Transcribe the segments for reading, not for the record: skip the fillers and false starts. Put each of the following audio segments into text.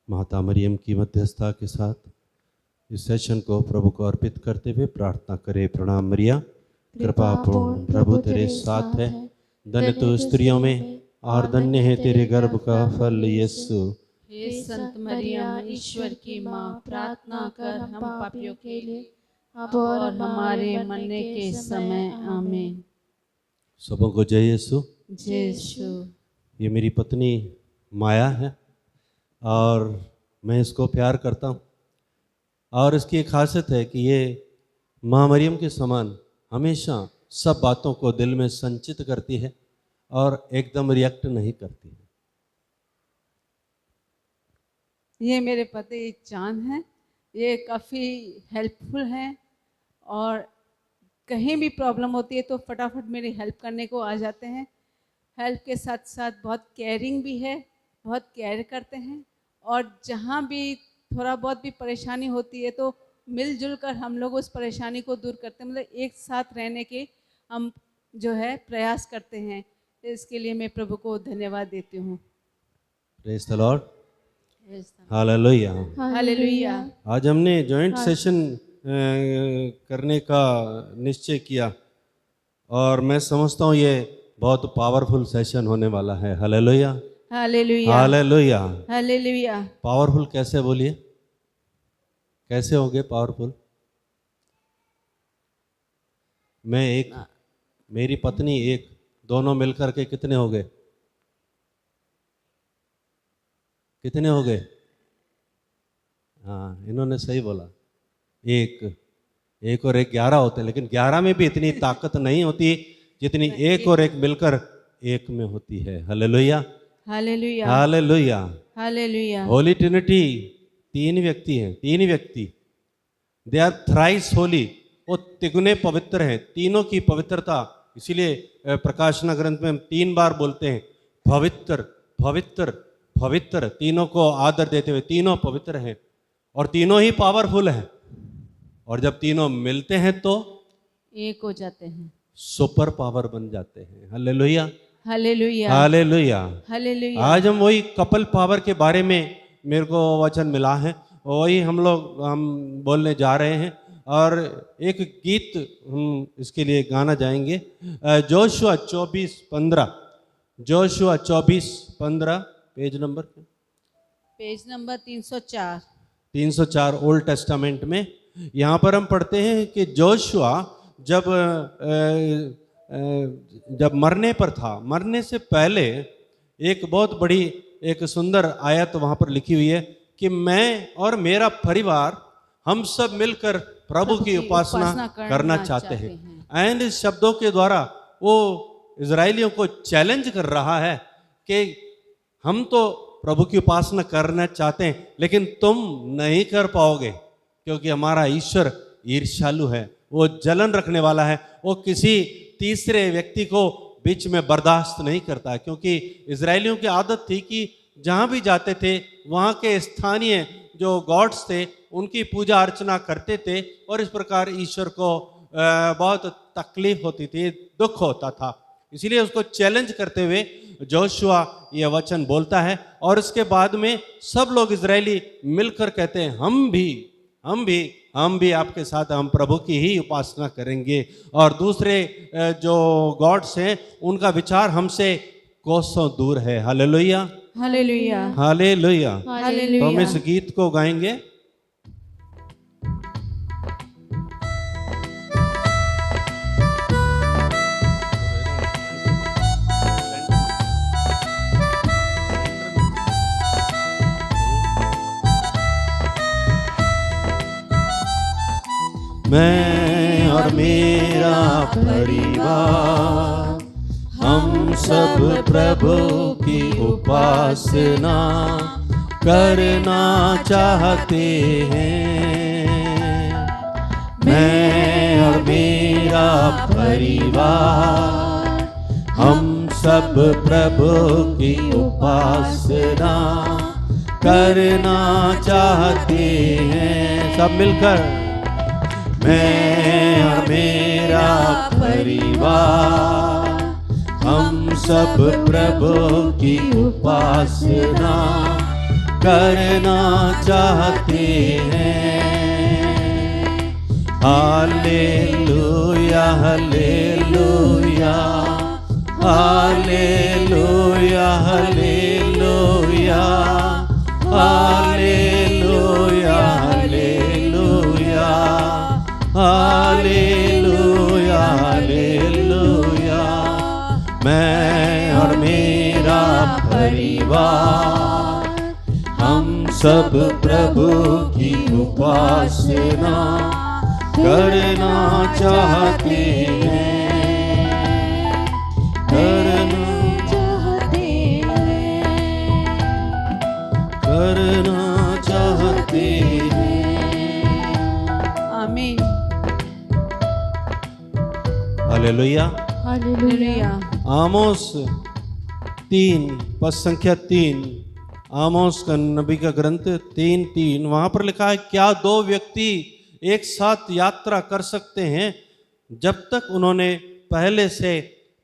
माता मरियम की मध्यस्थता के साथ इस सेशन को प्रभु को अर्पित करते हुए प्रार्थना करें। प्रणाम मरिया, कृपा पूर्ण प्रभु तेरे साथ है, धन्य तू स्त्रियों में और धन्य है तेरे गर्भ का फल यीशु। हे संत मरियम, ईश्वर की माँ, प्रार्थना कर हम पापियों के लिए अब और हमारे मरने के समय। आमीन। सबों को जय यीशु। जय यीशु। ये मेरी पत्नी माया है और मैं इसको प्यार करता हूँ, और इसकी एक खासियत है कि ये माँ मरियम के समान हमेशा सब बातों को दिल में संचित करती है और एकदम रिएक्ट नहीं करती है। ये मेरे पति चांद हैं, ये काफ़ी हेल्पफुल हैं और कहीं भी प्रॉब्लम होती है तो फटाफट मेरी हेल्प करने को आ जाते हैं। हेल्प के साथ साथ बहुत केयरिंग भी है, बहुत केयर करते हैं, और जहाँ भी थोड़ा बहुत भी परेशानी होती है तो मिलजुल कर हम लोग उस परेशानी को दूर करते हैं। मतलब एक साथ रहने के हम जो है प्रयास करते हैं। इसके लिए मैं प्रभु को धन्यवाद देती हूँ। Praise the Lord, hallelujah. Hallelujah. आज हमने जॉइंट सेशन करने का निश्चय किया और मैं समझता हूँ ये बहुत पावरफुल सेशन होने वाला है। Hallelujah, hallelujah, hallelujah, hallelujah. Powerful कैसे बोलिए, कैसे होगे पावरफुल? मैं एक, मेरी पत्नी एक, दोनों मिलकर के कितने हो गए? कितने हो गए? हाँ, इन्होंने सही बोला, एक और एक 11 होते हैं, लेकिन 11 में भी इतनी ताकत नहीं होती जितनी एक और एक मिलकर एक में होती है। Hallelujah, hallelujah, hallelujah, hallelujah. Holi Trinity तीन व्यक्ति हैं, तीन व्यक्ति, दे आर थ्राइस होली, वो तिगुने पवित्र हैं, तीनों की पवित्रता। इसीलिए प्रकाशना ग्रंथ में हम 3 बार बोलते हैं पवित्र पवित्र पवित्र, तीनों को आदर देते हुए। तीनों पवित्र हैं और तीनों ही पावरफुल हैं, और जब तीनों मिलते हैं तो एक हो जाते हैं, सुपर पावर बन जाते हैं। Hallelujah, hallelujah, hallelujah, hallelujah. आज हम वही कपल पावर के बारे में मेरे को वचन मिला है, वही हम बोलने जा रहे हैं, और एक गीत हम इसके लिए गाना जाएंगे। Joshua 24:15, Joshua 24:15, page number 304, 304 old testament में। यहाँ पर हम पढ़ते हैं कि जोशुआ जब मरने पर था, मरने से पहले एक बहुत बड़ी एक सुंदर आयत वहाँ पर लिखी हुई है कि मैं और मेरा परिवार हम सब मिलकर प्रभु की उपासना करना चाहते हैं। एंड इस शब्दों के द्वारा वो इजरायलियों को चैलेंज कर रहा है कि हम तो प्रभु की उपासना करना चाहते हैं, लेकिन तुम नहीं कर पाओगे, क्योंकि हमारा ईश्वर ईर्ष्यालु है, वो जलन रखने वाला है, वो किसी तीसरे व्यक्ति को बीच में बर्दाश्त नहीं करता है। क्योंकि इजरायलियों की आदत थी कि जहाँ भी जाते थे वहाँ के स्थानीय जो गॉड्स थे उनकी पूजा अर्चना करते थे, और इस प्रकार ईश्वर को बहुत तकलीफ होती थी, दुख होता था। इसीलिए उसको चैलेंज करते हुए जोशुआ ये वचन बोलता है, और उसके बाद में सब लोग इजरायली मिलकर कहते हैं हम भी आपके साथ हम प्रभु की ही उपासना करेंगे, और दूसरे जो गॉड्स हैं उनका विचार हमसे कोसों दूर है। Hallelujah, hallelujah, hallelujah. हालेलुया। तो हम इस गीत को गाएंगे। मैं और मेरा परिवार हम सब प्रभु की उपासना करना चाहते हैं। मैं और मेरा परिवार हम सब प्रभु की उपासना करना चाहते हैं। सब मिलकर, मैं और मेरा परिवार हम सब प्रभु की उपासना करना चाहते हैं। Hallelujah hallelujah hallelujah hallelujah hallelujah hallelujah hallelujah hallelujah. मैं और मेरा परिवार हम सब प्रभु की उपासना करना चाहते हैं। करना चाहते हैं। आमीन। Hallelujah hallelujah. आमोस 3 पद संख्या 3, आमोस का नबी का ग्रंथ 3:3, वहां पर लिखा है, क्या दो व्यक्ति एक साथ यात्रा कर सकते हैं जब तक उन्होंने पहले से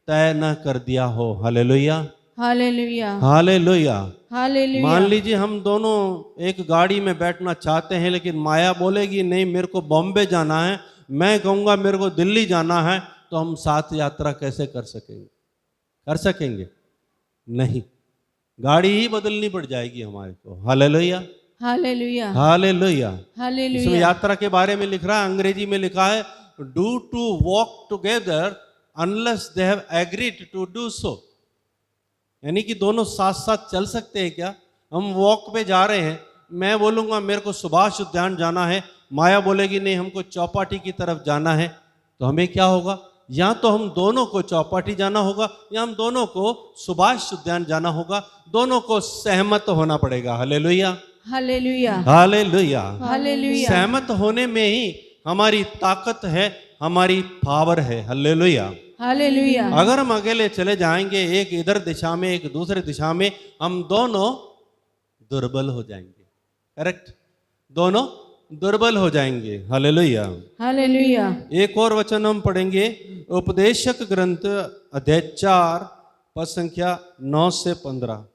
तय न कर दिया हो। Hallelujah hallelujah hallelujah. हालेलुया। मान लीजिए हम दोनों एक गाड़ी में बैठना चाहते हैं, लेकिन माया बोलेगी नहीं मेरे को बॉम्बे जाना है, मैं कहूँगा मेरे को दिल्ली जाना है, तो हम साथ यात्रा कैसे कर सकेंगे? कर सकेंगे नहीं, गाड़ी ही बदलनी पड़ जाएगी हमारे को। Hallelujah hallelujah hallelujah. इसमें हालेलुया। यात्रा के बारे में लिख रहा है, अंग्रेजी में लिखा है, do two walk together unless they have agreed to do so. यानी कि दोनों साथ साथ चल सकते हैं क्या? हम वॉक पे जा रहे हैं, मैं बोलूँगा मेरे को सुभाष उद्यान जाना है, माया बोलेगी नहीं हमको चौपाटी की तरफ जाना है, तो हमें क्या होगा? या तो हम दोनों को चौपाटी जाना होगा या हम दोनों को सुभाष उद्यान जाना होगा, दोनों को सहमत होना पड़ेगा। Hallelujah hallelujah hallelujah. हालेलुया। सहमत होने में ही हमारी ताकत है, हमारी पावर है। हालेलुया। हालेलुया। अगर हम अकेले चले जाएंगे, एक इधर दिशा में एक दूसरे दिशा में, हम दोनों दुर्बल हो जाएंगे। करेक्ट, दोनों दुर्बल हो जाएंगे। Hallelujah hallelujah. एक और वचन हम पढ़ेंगे, उपदेशक ग्रंथ अध्याय 4 पद संख्या 9 से 15।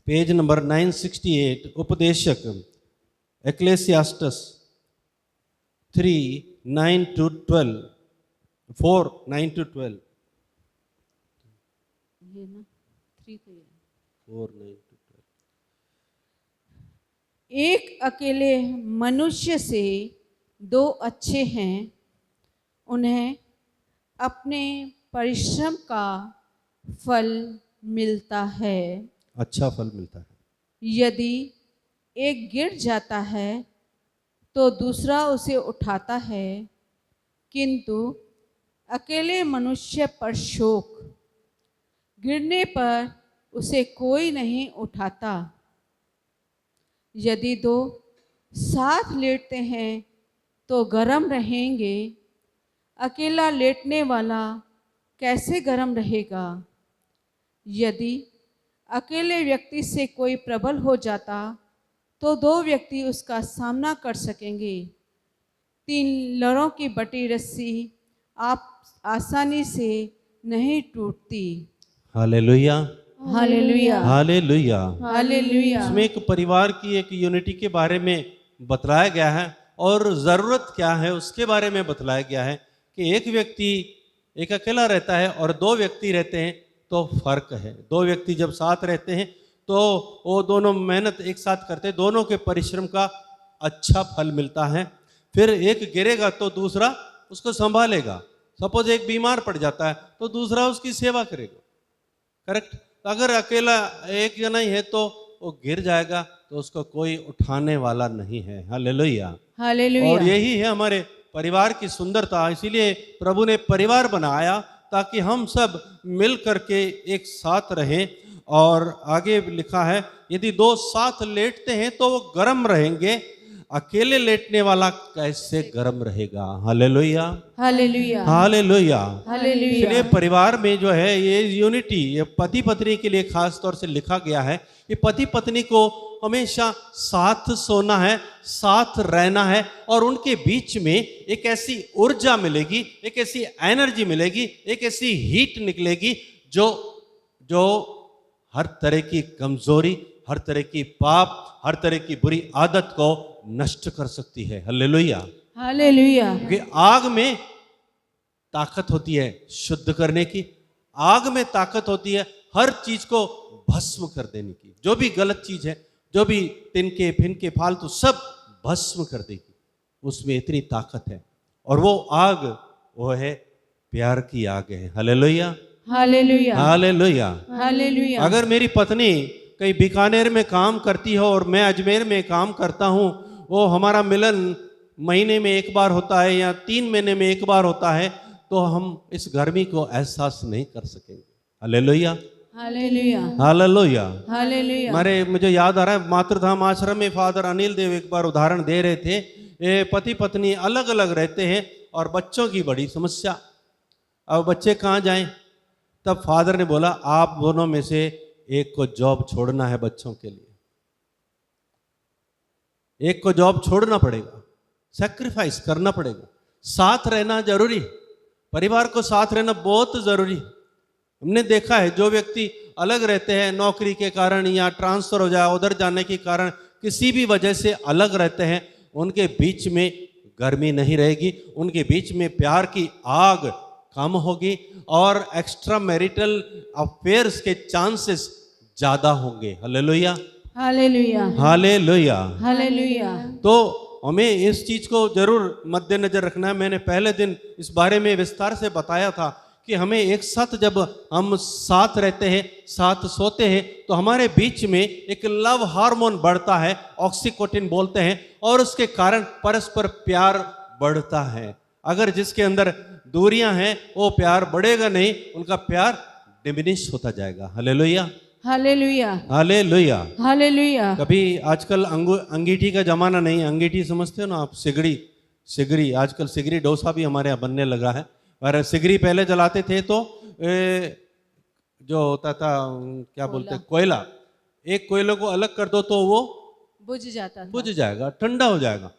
पेज नंबर 968, उपदेशक, एक्लेसियास्टस 3:9-12, 4:9-12, ये ना 3 तो ये। 4:9-12। एक अकेले मनुष्य से दो अच्छे हैं, उन्हें अपने परिश्रम का फल मिलता है। अच्छा फल मिलता है। यदि एक गिर जाता है तो दूसरा उसे उठाता है, किंतु अकेले मनुष्य पर शोक, गिरने पर उसे कोई नहीं उठाता। यदि दो साथ लेटते हैं तो गरम रहेंगे, अकेला लेटने वाला कैसे गरम रहेगा? यदि अकेले व्यक्ति से कोई प्रबल हो जाता तो दो व्यक्ति उसका सामना कर सकेंगे। 3 लड़ों की बटी रस्सी आप आसानी से नहीं टूटती। Hallelujah hallelujah hallelujah. हालेलुया। इसमें एक परिवार की एक यूनिटी के बारे में बतलाया गया है और ज़रूरत क्या है उसके बारे में बतलाया गया है कि एक व्यक्ति एक अकेला रहता है और 2 व्यक्ति रहते हैं तो फर्क है। 2 व्यक्ति जब साथ रहते हैं तो वो दोनों मेहनत एक साथ करते हैं, दोनों के परिश्रम का अच्छा फल मिलता है। फिर एक गिरेगा तो दूसरा उसको संभालेगा। सपोज एक बीमार पड़ जाता है तो दूसरा उसकी सेवा करेगा। करेक्ट। अगर अकेला एक जना ही है तो वो गिर जाएगा तो उसको कोई उठाने वाला नहीं है। Hallelujah hallelujah. और यही है हमारे परिवार की सुंदरता। इसीलिए प्रभु ने परिवार बनाया ताकि हम सब मिल करके एक साथ रहें। और आगे लिखा है, यदि 2 साथ लेटते हैं तो वो गर्म रहेंगे, अकेले लेटने वाला कैसे गर्म रहेगा। Hallelujah, hallelujah, hallelujah. हालेलुया। इसलिए परिवार में जो है ये यूनिटी, ये पति पत्नी के लिए खास तौर से लिखा गया है कि पति पत्नी को हमेशा साथ सोना है, साथ रहना है, और उनके बीच में एक ऐसी ऊर्जा मिलेगी, एक ऐसी एनर्जी मिलेगी, एक ऐसी हीट निकलेगी जो जो हर तरह की कमजोरी, हर तरह की पाप, हर तरह की बुरी आदत को नष्ट कर सकती है। हालेलुया। हालेलुया, क्योंकि आग में ताकत होती है शुद्ध करने की, आग में ताकत होती है हर चीज को भस्म कर देने की। जो भी गलत चीज है, जो भी तिनके फिनके फालतू, सब भस्म कर देगी। उसमें इतनी ताकत है, और वो आग वो है प्यार की आग है। Hallelujah, hallelujah, hallelujah. हालेलुया। अगर मेरी पत्नी कहीं बीकानेर में काम करती हो और मैं अजमेर में काम करता हूँ, वो हमारा मिलन महीने में एक बार होता है या 3 महीने में एक बार होता है, तो हम इस गर्मी को एहसास नहीं कर सकेंगे। Hallelujah, hallelujah, hallelujah. हालेलुया। मुझे याद आ रहा है, मातृधाम आश्रम में फादर अनिल देव एक बार उदाहरण दे रहे थे। ये पति पत्नी अलग अलग रहते हैं और बच्चों की बड़ी समस्या। अब बच्चे कहाँ जाएं? तब फादर ने बोला, आप दोनों में से एक को जॉब छोड़ना है बच्चों के लिए, एक को जॉब छोड़ना पड़ेगा, सैक्रिफाइस करना पड़ेगा। साथ रहना जरूरी, परिवार को साथ रहना बहुत जरूरी। हमने देखा है जो व्यक्ति अलग रहते हैं नौकरी के कारण या ट्रांसफर हो जाए उधर जाने के कारण, किसी भी वजह से अलग रहते हैं, उनके बीच में गर्मी नहीं रहेगी, उनके बीच में प्यार की आग कम होगी और एक्स्ट्रा मैरिटल अफेयर्स के चांसेस ज्यादा होंगे। Hallelujah, hallelujah, hallelujah. हालेलुया। तो हमें इस चीज को जरूर मद्देनजर रखना है। मैंने पहले दिन इस बारे में विस्तार से बताया था कि हमें एक साथ जब हम साथ रहते हैं, साथ सोते हैं, तो हमारे बीच में एक लव हार्मोन बढ़ता है, ऑक्सीटोसिन बोलते हैं, और उसके कारण परस्पर प्यार बढ़ता है। अगर जिसके अंदर दूरियां हैं वो प्यार बढ़ेगा नहीं, उनका प्यार डिमिनिश होता जाएगा। Hallelujah, hallelujah, hallelujah. हालेलुया। कभी आजकल अंगीठी का जमाना नहीं, अंगीठी समझते हो ना आप, सिगड़ी, सिगड़ी आजकल सिगड़ी डोसा भी हमारे यहाँ बनने लगा है। और सिगड़ी पहले जलाते थे तो जो होता था क्या बोलते हैं, कोयला, एक कोयले को अलग कर दो तो वो बुझ जाता था। बुझ जाएगा, ठंडा हो जाएगा।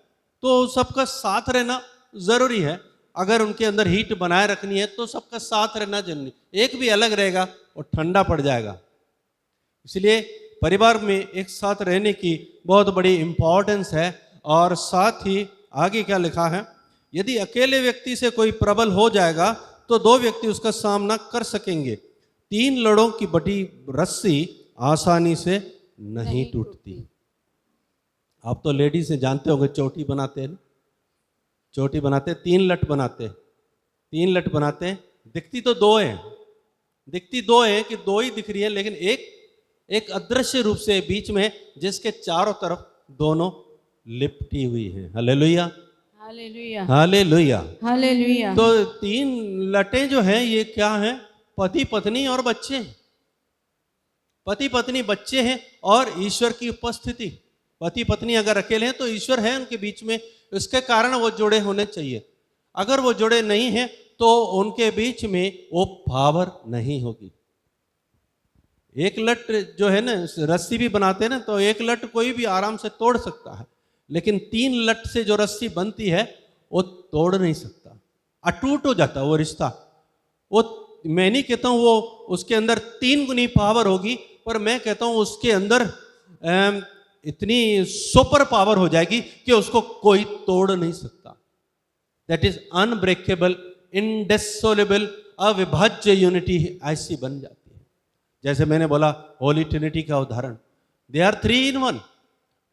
तो सबका साथ रहना जरूरी है। अगर उनके अंदर हीट बनाए रखनी है तो सबका साथ रहना जरूरी। एक भी अलग रहेगा वो ठंडा पड़ जाएगा। इसलिए परिवार में एक साथ रहने की बहुत बड़ी इंपॉर्टेंस है। और साथ ही आगे क्या लिखा है, यदि अकेले व्यक्ति से कोई प्रबल हो जाएगा तो 2 व्यक्ति उसका सामना कर सकेंगे। 3 लड़ों की बटी रस्सी आसानी से नहीं टूटती। आप तो लेडीज से जानते होंगे, चोटी बनाते हैं, चोटी बनाते, 3 लट बनाते, 3 लट बनाते हैं। दिखती तो 2 है, दिखती 2 है कि 2 ही दिख रही है, लेकिन एक अदृश्य रूप से बीच में जिसके चारों तरफ दोनों लिपटी हुई है। Hallelujah, hallelujah, hallelujah, hallelujah. तो 3 लटें जो हैं ये क्या हैं? पति पत्नी और बच्चे। पति पत्नी बच्चे हैं और ईश्वर की उपस्थिति। पति पत्नी अगर अकेले हैं तो ईश्वर है उनके बीच में, इसके कारण वो जुड़े होने चाहिए। अगर वो जुड़े नहीं हैं तो उनके बीच में वो पावर नहीं होगी। एक लट जो है ना, रस्सी भी बनाते हैं ना, तो एक लट कोई भी आराम से तोड़ सकता है, लेकिन 3 लट से जो रस्सी बनती है वो तोड़ नहीं सकता, अटूट हो जाता वो रिश्ता। वो मैं नहीं कहता हूँ वो उसके अंदर 3 गुनी पावर होगी, पर मैं कहता हूँ उसके अंदर इतनी सुपर पावर हो जाएगी कि उसको कोई तोड़ नहीं सकता। दैट इज अनब्रेकेबल, इनडिसोल्युबल, अविभाज्य यूनिटी ऐसी बन जाती है। जैसे मैंने बोला होली ट्रिनिटी का उदाहरण, दे आर 3 in 1।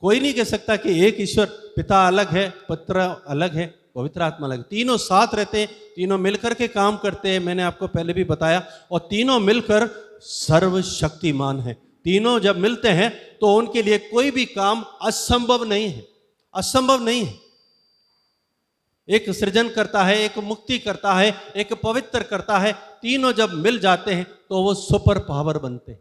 कोई नहीं कह सकता कि एक ईश्वर, पिता अलग है, पुत्र अलग है, पवित्र आत्मा अलग। तीनों साथ रहते हैं, तीनों मिलकर के काम करते हैं, मैंने आपको पहले भी बताया, और तीनों मिलकर सर्वशक्तिमान है। तीनों जब मिलते हैं तो उनके लिए कोई भी काम असंभव नहीं है, असंभव नहीं है। एक सृजन करता है, एक मुक्ति करता है, एक पवित्र करता है। तीनों जब मिल जाते हैं तो वो सुपर पावर बनते हैं।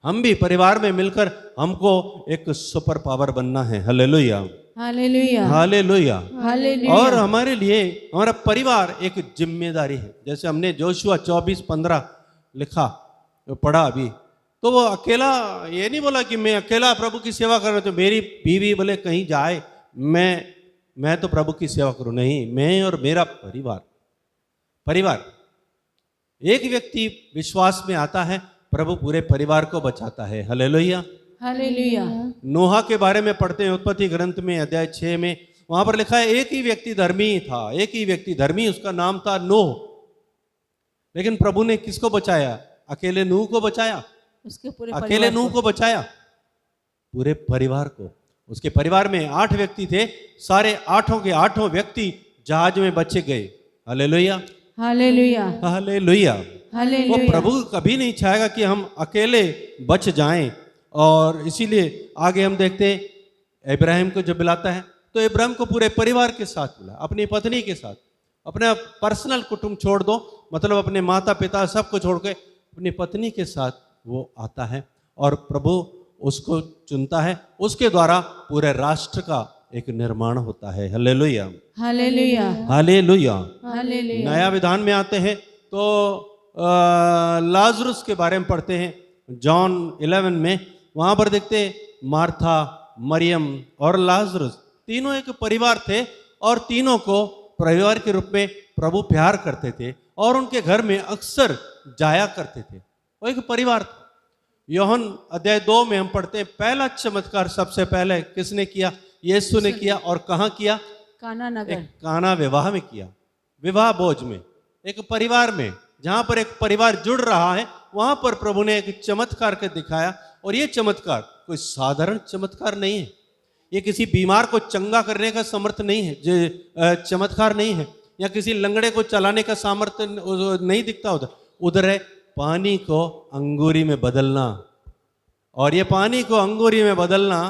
हम भी परिवार में मिलकर हमको एक सुपर पावर बनना है। Hallelujah, hallelujah, hallelujah. हालेलुया, और हमारे लिए हमारा परिवार एक जिम्मेदारी है। जैसे हमने जोशुआ 24:15 लिखा, पढ़ा अभी, तो वो अकेला ये नहीं बोला कि मैं अकेला प्रभु की सेवा कर रहा हूं, तो मेरी बीवी बोले कहीं जाए मैं तो प्रभु की सेवा करूं। नहीं, मैं और मेरा परिवार। परिवार, एक व्यक्ति विश्वास में आता है, प्रभु पूरे परिवार को बचाता है। हालेलुया। हालेलुया, नोहा के बारे में पढ़ते हैं उत्पत्ति ग्रंथ में अध्याय 6 में, वहां पर लिखा है एक ही व्यक्ति धर्मी था, एक ही व्यक्ति धर्मी, उसका नाम था नूह। लेकिन प्रभु ने किसको बचाया? अकेले नूह को बचाया? उसके पूरे अकेले परिवार नूह को बचाया? पूरे परिवार को। उसके परिवार में 8 व्यक्ति थे, सारे 8 के 8 व्यक्ति जहाज में बचे गए। Hallelujah, hallelujah, hallelujah. वो हालेलुया, प्रभु कभी नहीं चाहेगा कि हम अकेले बच जाएं। और इसीलिए आगे हम देखते हैं इब्राहिम को जब बुलाता है तो इब्राहिम को पूरे परिवार के साथ बुला, अपनी पत्नी के साथ। अपना पर्सनल कुटुंब छोड़ दो, मतलब अपने माता पिता सबको छोड़ के अपनी पत्नी के साथ वो आता है और प्रभु उसको चुनता है। उसके द्वारा पूरे राष्ट्र का एक निर्माण होता है। Hallelujah, hallelujah, hallelujah. हालेलुया, नया विधान में आते हैं तो लाजरुस के बारे में पढ़ते हैं जॉन 11 में। वहां पर देखते हैं मार्था, मरियम और लाजरुस तीनों एक परिवार थे और तीनों को परिवार के रूप में प्रभु प्यार करते थे और उनके घर में अक्सर जाया करते थे। वो एक परिवार था। यूहन्ना अध्याय 2 में हम पढ़ते हैं पहला चमत्कार सबसे पहले किसने किया? यीशु ने किया। और कहाँ किया? काना नगर, एक काना विवाह में किया, विवाह भोज में, एक परिवार में, जहां पर एक परिवार जुड़ रहा है वहां पर प्रभु ने एक चमत्कार कर दिखाया। और ये चमत्कार कोई साधारण चमत्कार नहीं है, ये किसी बीमार को चंगा करने का समर्थ नहीं है, जो चमत्कार नहीं है, या किसी लंगड़े को चलाने का सामर्थ्य नहीं दिखता उधर। उधर है पानी को अंगूरी में बदलना। और ये पानी को अंगूरी में बदलना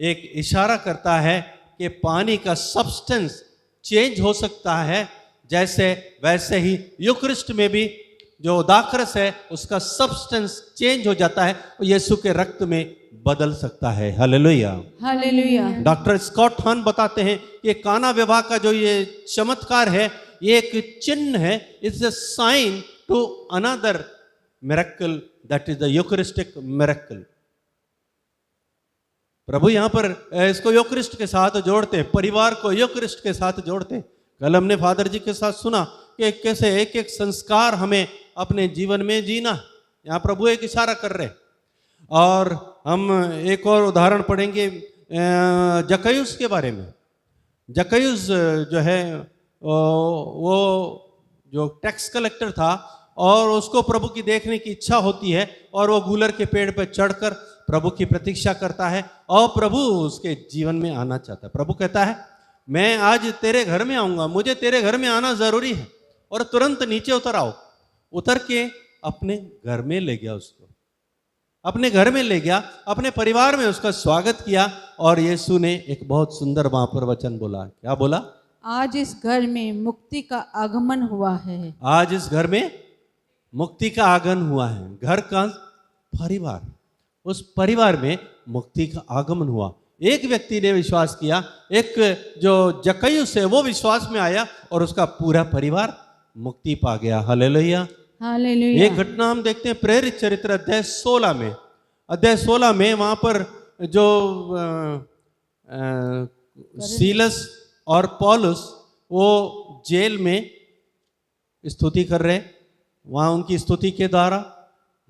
एक इशारा करता है कि पानी का सब्सटेंस चेंज हो सकता है। जैसे वैसे ही यूक्रिस्ट में भी जो दाखरस है उसका सब्सटेंस चेंज हो जाता है, वो यीशु के रक्त में बदल सकता है। हालेलुया, हालेलुया, डॉक्टर स्कॉट हन बताते हैं कि काना विवाह का जो ये चमत्कार है ये एक चिन्ह है, it's a sign to another miracle, that is the Eucharistic miracle. प्रभु यहाँ पर इसको यूकरिस्ट के साथ जोड़ते हैं, परिवार को यूकरिस्ट के साथ जोड़ते हैं। कल हमने फादर जी के साथ सुना कि कैसे एक एक संस्कार हमें अपने जीवन में जीना, यहाँ प्रभु एक इशारा कर रहे हैं। और हम एक और उदाहरण पढ़ेंगे जक्कैयुस के बारे में। जक्कैयुस जो है वो जो टैक्स कलेक्टर था और उसको प्रभु की देखने की इच्छा होती है और वो गूलर के पेड़ पर चढ़कर प्रभु की प्रतीक्षा करता है और प्रभु उसके जीवन में आना चाहता है। प्रभु कहता है मैं आज तेरे घर में आऊँगा, मुझे तेरे घर में आना ज़रूरी है। और तुरंत नीचे उतर आओ। उतर के अपने घर में ले गया उसको, अपने घर में ले गया, अपने परिवार में उसका स्वागत किया। और यीशु ने एक बहुत सुंदर वहां पर वचन बोला। क्या बोला? आज इस घर में मुक्ति का आगमन हुआ है। आज इस घर में मुक्ति का आगमन हुआ है। घर का परिवार, उस परिवार में मुक्ति का आगमन हुआ। एक व्यक्ति ने विश्वास किया, एक जो जक्कैयुस है वो विश्वास में आया और उसका पूरा परिवार मुक्ति पा गया। हालेलुया, हालेलुया, एक घटना हम देखते हैं प्रेरित चरित्र अध्याय 16 में। अध्याय 16 में वहां पर जो सीलस और पौलुस वो जेल में स्तुति कर रहे, वहां उनकी स्तुति के द्वारा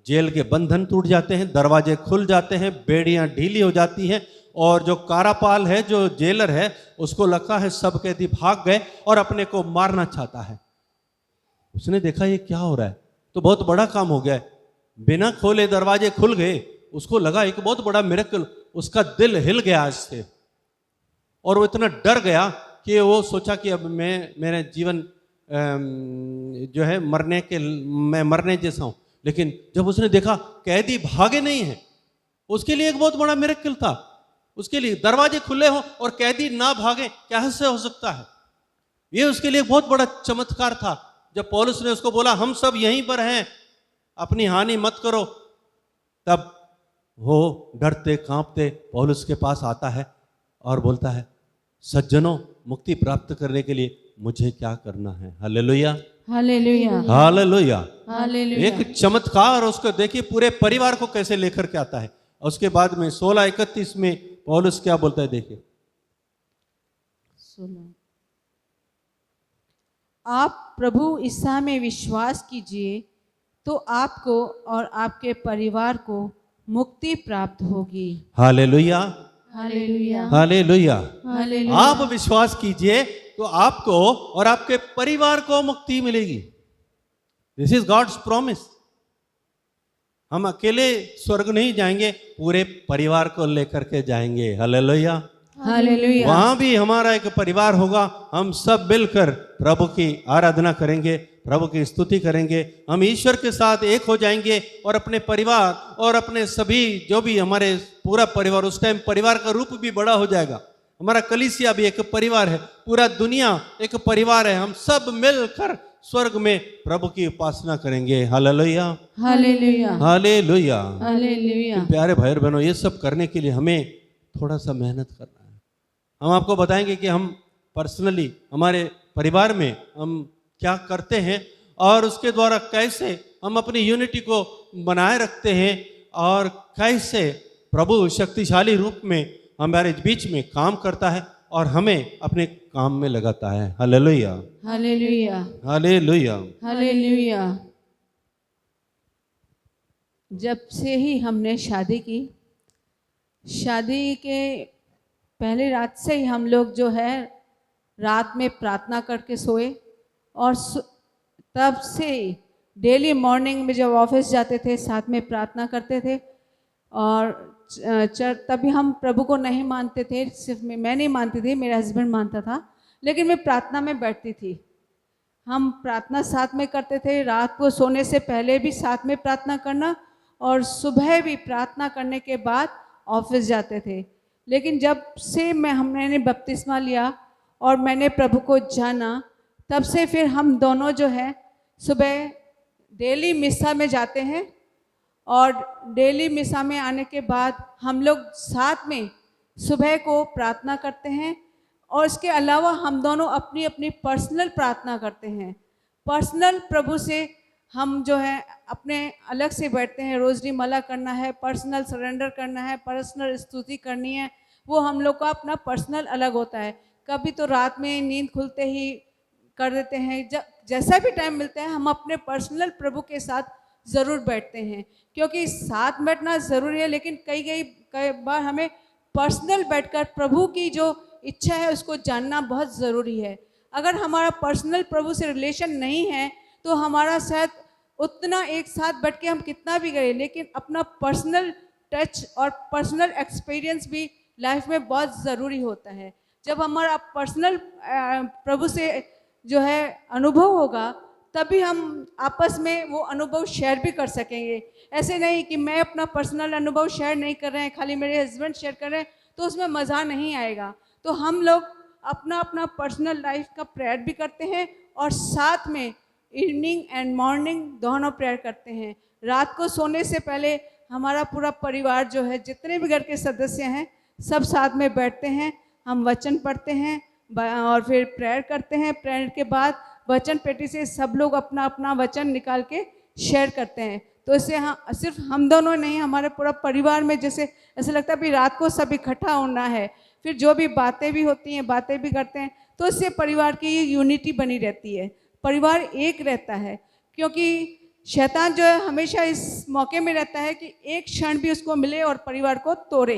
जेल के बंधन टूट जाते हैं, दरवाजे खुल जाते हैं, बेड़ियां ढीली हो जाती हैं। और जो कारापाल है, जो जेलर है, उसको लगता है सब कैदी भाग गए और अपने को मारना चाहता है। उसने देखा ये क्या हो रहा है, तो बहुत बड़ा काम हो गया है। बिना खोले दरवाजे खुल गए, उसको लगा एक बहुत बड़ा मिरेकल, उसका दिल हिल गया इससे और वो इतना डर गया कि वो सोचा कि अब मेरा जीवन जो है मैं मरने जैसा हूं। लेकिन जब उसने देखा कैदी भागे नहीं है, उसके लिए एक बहुत बड़ा मिरेकल था। उसके लिए दरवाजे खुले हो और कैदी ना भागे, कैसे हो सकता है? ये उसके लिए बहुत बड़ा चमत्कार था। जब पौलुस ने उसको बोला हम सब यहीं पर हैं, अपनी हानि मत करो, तब वो डरते कांपते पौलुस के पास आता है और बोलता है सज्जनों, मुक्ति प्राप्त करने के लिए मुझे क्या करना है? Hallelujah, hallelujah, hallelujah. हालेलुया। एक चमत्कार उसको देखिए, पूरे परिवार को कैसे लेकर के आता है। और उसके बाद में 16:31 में पौलुस क्या बोलता है, देखिए। सुनो, आप प्रभु ईसा में विश्वास कीजिए तो आपको और आपके परिवार को मुक्ति प्राप्त होगी। Hallelujah, hallelujah, hallelujah. हालेलुया। आप विश्वास कीजिए तो आपको और आपके परिवार को मुक्ति मिलेगी। This is God's promise. हम अकेले स्वर्ग नहीं जाएंगे, पूरे परिवार को लेकर के जाएंगे। हालेलुया, हालेलुया, वहां भी हमारा एक परिवार होगा। हम सब मिलकर प्रभु की आराधना करेंगे, प्रभु की स्तुति करेंगे। हम ईश्वर के साथ एक हो जाएंगे और अपने परिवार और अपने सभी जो भी हमारे पूरा परिवार, उस टाइम परिवार का रूप भी बड़ा हो जाएगा। हमारा कलीसिया भी एक परिवार है, पूरा दुनिया एक परिवार है। हम सब मिलकर स्वर्ग में प्रभु की उपासना करेंगे। Hallelujah, hallelujah, hallelujah. हालेलुया। प्यारे भाई और बहनों, ये सब करने के लिए हमें थोड़ा सा मेहनत करना है। हम आपको बताएंगे कि हम पर्सनली हमारे परिवार में हम क्या करते हैं और उसके द्वारा कैसे हम अपनी यूनिटी को बनाए रखते हैं और कैसे प्रभु शक्तिशाली रूप में हमारे बीच में काम करता है और हमें अपने काम में लगाता है। Hallelujah, hallelujah, hallelujah. हालेलुया। जब से ही हमने शादी की, शादी के पहले रात से ही हम लोग जो है रात में प्रार्थना करके सोए और तब से डेली मॉर्निंग में जब ऑफिस जाते थे साथ में प्रार्थना करते थे। और तभी हम प्रभु को नहीं मानते थे, सिर्फ मैं नहीं मानती थी, मेरा हस्बैंड मानता था, लेकिन मैं प्रार्थना में बैठती थी। हम प्रार्थना साथ में करते थे, रात को सोने से पहले भी साथ में प्रार्थना करना और सुबह भी प्रार्थना करने के बाद ऑफिस जाते थे। लेकिन जब से हमने बपतिस्मा लिया और मैंने प्रभु को जाना, तब से फिर हम दोनों जो है सुबह डेली मिसा में जाते हैं और डेली मिसा में आने के बाद हम लोग साथ में सुबह को प्रार्थना करते हैं। और इसके अलावा हम दोनों अपनी अपनी पर्सनल प्रार्थना करते हैं। पर्सनल प्रभु से हम जो है अपने अलग से बैठते हैं, रोजरी माला करना है, पर्सनल सरेंडर करना है, पर्सनल स्तुति करनी है, वो हम लोग का अपना पर्सनल अलग होता है। कभी तो रात में नींद खुलते ही कर देते हैं। जैसा भी टाइम मिलता है हम अपने पर्सनल प्रभु के साथ ज़रूर बैठते हैं, क्योंकि साथ बैठना ज़रूरी है, लेकिन कई बार हमें पर्सनल बैठकर प्रभु की जो इच्छा है उसको जानना बहुत ज़रूरी है। अगर हमारा पर्सनल प्रभु से रिलेशन नहीं है तो हमारा शायद उतना एक साथ बैठ के हम कितना भी करें, लेकिन अपना पर्सनल टच और पर्सनल एक्सपीरियंस भी लाइफ में बहुत ज़रूरी होता है। जब हमारा पर्सनल प्रभु से जो है अनुभव होगा, तभी हम आपस में वो अनुभव शेयर भी कर सकेंगे। ऐसे नहीं कि मैं अपना पर्सनल अनुभव शेयर नहीं कर रहे हैं, खाली मेरे हस्बैंड शेयर कर रहे हैं, तो उसमें मज़ा नहीं आएगा। तो हम लोग अपना अपना पर्सनल लाइफ का प्रेयर भी करते हैं और साथ में इवनिंग एंड मॉर्निंग दोनों प्रेयर करते हैं। रात को सोने से पहले हमारा पूरा परिवार जो है, जितने भी घर के सदस्य हैं, सब साथ में बैठते हैं, हम वचन पढ़ते हैं और फिर प्रेयर करते हैं। प्रेयर के बाद वचन पेटी से सब लोग अपना अपना वचन निकाल के शेयर करते हैं। तो इससे सिर्फ हम दोनों नहीं, हमारे पूरा परिवार में जैसे ऐसा लगता है कि रात को सब इकट्ठा होना है, फिर जो भी बातें भी होती हैं, बातें भी करते हैं, तो इससे परिवार की यूनिटी बनी रहती है, परिवार एक रहता है। क्योंकि शैतान जो है हमेशा इस मौके में रहता है कि एक क्षण भी उसको मिले और परिवार को तोड़े।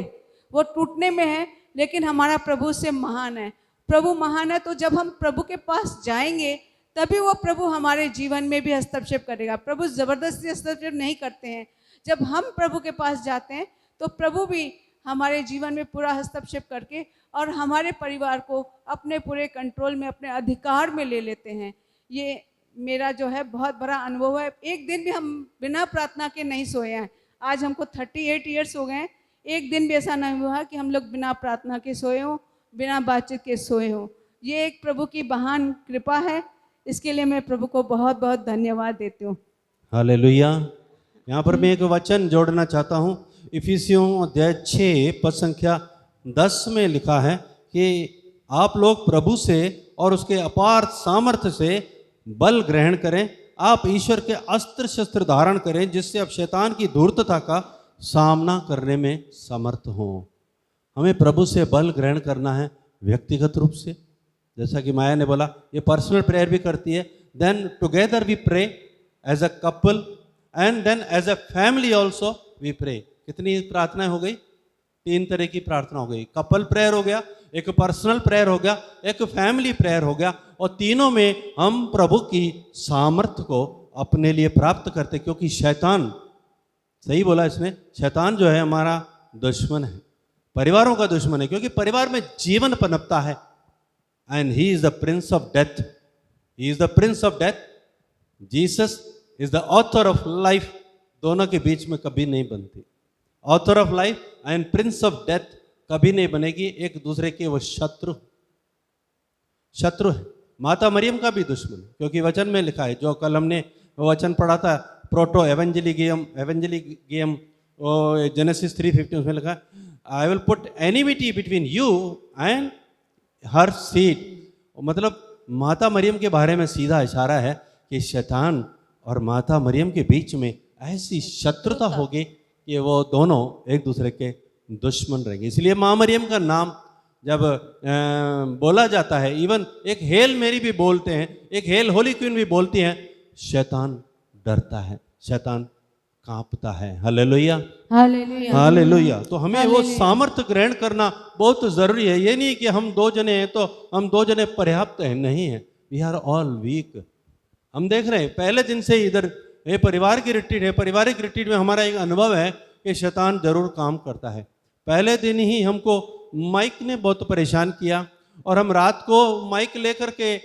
वो टूटने में है, लेकिन हमारा प्रभु से महान है। प्रभु महान है, तो जब हम प्रभु के पास जाएंगे तभी वो प्रभु हमारे जीवन में भी हस्तक्षेप करेगा। प्रभु ज़बरदस्ती हस्तक्षेप नहीं करते हैं। जब हम प्रभु के पास जाते हैं तो प्रभु भी हमारे जीवन में पूरा हस्तक्षेप करके और हमारे परिवार को अपने पूरे कंट्रोल में, अपने अधिकार में ले लेते हैं। ये मेरा जो है बहुत बड़ा अनुभव है। एक दिन भी हम बिना प्रार्थना के नहीं सोए हैं। आज हमको 38 ईयर्स हो गए हैं, एक दिन भी ऐसा नहीं हुआ कि हम लोग बिना प्रार्थना के सोए हों, बिना बातचीत के सोए हों। ये एक प्रभु की महान कृपा है, इसके लिए मैं प्रभु को बहुत बहुत धन्यवाद देती हूँ। हालेलुया। यहाँ पर मैं एक वचन जोड़ना चाहता हूँ। इफिसियों अध्याय 6 पद संख्या 10 में लिखा है कि आप लोग प्रभु से और उसके अपार सामर्थ्य से बल ग्रहण करें, आप ईश्वर के अस्त्र शस्त्र धारण करें, जिससे आप शैतान की धूर्तता का सामना करने में समर्थ हों। हमें प्रभु से बल ग्रहण करना है व्यक्तिगत रूप से, जैसा कि माया ने बोला, ये पर्सनल प्रेयर भी करती है। Then together we pray as a couple and then as a family also we pray. कितनी प्रार्थनाएं हो गई? 3 तरह की प्रार्थना हो गई। कपल प्रेयर हो गया, एक पर्सनल प्रेयर हो गया, एक फैमिली प्रेयर हो गया, और तीनों में हम प्रभु की सामर्थ्य को अपने लिए प्राप्त करते, क्योंकि शैतान, सही बोला इसमें, शैतान जो है हमारा दुश्मन है, परिवारों का दुश्मन है, क्योंकि परिवार में जीवन पनपता है। And he is the Prince of death, he is the Prince of death, Jesus is the author of life. दोनों के बीच में कभी नहीं बनती। Author of life and Prince of death कभी नहीं बनेगी, एक दूसरे के वो शत्रु है। माता मरियम का भी दुश्मन है, क्योंकि वचन में लिखा है, जो कल हमने वचन पढ़ा था, प्रोटो एवेंजलिगियम जेनेसिस 3:15, उसमें लिखा, I will put enmity between you and her seed. मतलब माता मरियम के बारे में सीधा इशारा है कि शैतान और माता मरियम के बीच में ऐसी शत्रुता होगी कि वो दोनों एक दूसरे के दुश्मन रहेंगे। इसलिए माँ मरियम का नाम जब बोला जाता है, इवन एक हेल मेरी भी बोलते हैं, एक हेल होली क्वीन भी बोलती हैं, शैतान डरता है, शैतान कांपता है। Hallelujah, hallelujah, hallelujah. तो हमें वो सामर्थ्य ग्रहण करना बहुत जरूरी है। ये नहीं कि हम 2 जने हैं तो हम 2 जने पर्याप्त हैं, नहीं है। We are all weak. हम देख रहे हैं पहले दिन से इधर ये परिवार की रिट्रीट है, पारिवारिक रिट्रीट में हमारा एक अनुभव है कि शैतान जरूर काम करता है। पहले दिन ही हमको माइक ने बहुत परेशान किया, और हम रात को माइक लेकर के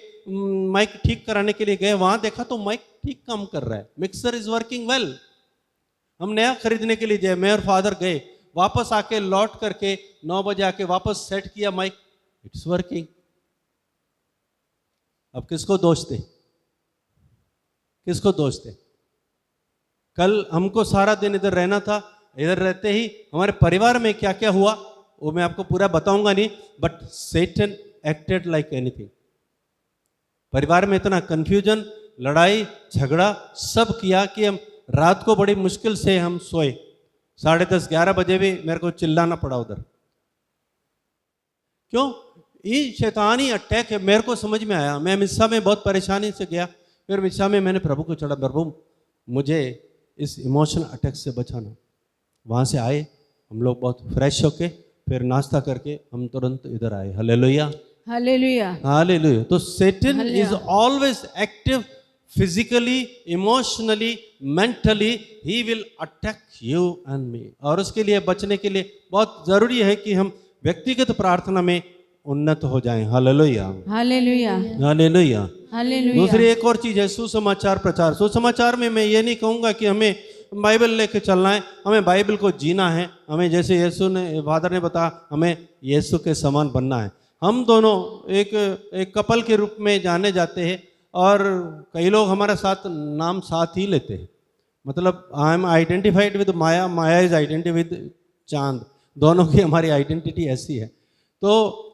माइक ठीक कराने के लिए गए, वहां देखा तो माइक ठीक काम कर रहा है, मिक्सर इज वर्किंग वेल। हम नया खरीदने के लिए गए, मैं और फादर गए, वापस आके लौट करके 9 बजे आके वापस सेट किया माइक, इट्स वर्किंग। अब किसको दोष दे, किसको दोष दे? कल हमको सारा दिन इधर रहना था, इधर रहते ही हमारे परिवार में क्या क्या हुआ वो मैं आपको पूरा बताऊंगा नहीं, but Satan acted like anything. परिवार में इतना कंफ्यूजन, लड़ाई झगड़ा सब किया कि हम रात को बड़ी मुश्किल से हम सोए। 10:30-11 बजे भी मेरे को चिल्लाना पड़ा उधर। क्यों? ये शैतानी अटैक है। मेरे को समझ में आया, मैं मिस्सा में बहुत परेशानी से गया, फिर मिस्सा में मैंने प्रभु को चढ़ा, प्रभु मुझे इस इमोशनल अटैक से बचाना। वहाँ से आए हम लोग बहुत फ्रेश होके, फिर नाश्ता करके हम तुरंत इधर आए। Hallelujah, hallelujah, hallelujah. तो Satan is always active, physically, emotionally, mentally, he will attack you and me. और उसके लिए बचने के लिए बहुत जरूरी है कि हम व्यक्तिगत प्रार्थना में उन्नत हो जाएं। Hallelujah, hallelujah, hallelujah. हालेलुया। दूसरी एक और चीज है, सुसमाचार प्रचार। सुसमाचार में मैं ये नहीं कहूँगा कि हमें बाइबल लेके चलना है, हमें बाइबल को जीना है। हमें जैसे यीशु ने, फादर ने बताया, हमें यीशु के समान बनना है। हम दोनों एक कपल के रूप में जाने जाते हैं, और कई लोग हमारे साथ नाम साथ ही लेते हैं। मतलब I am identified with Maya, Maya is identified with चांद। दोनों की हमारी आइडेंटिटी ऐसी है। तो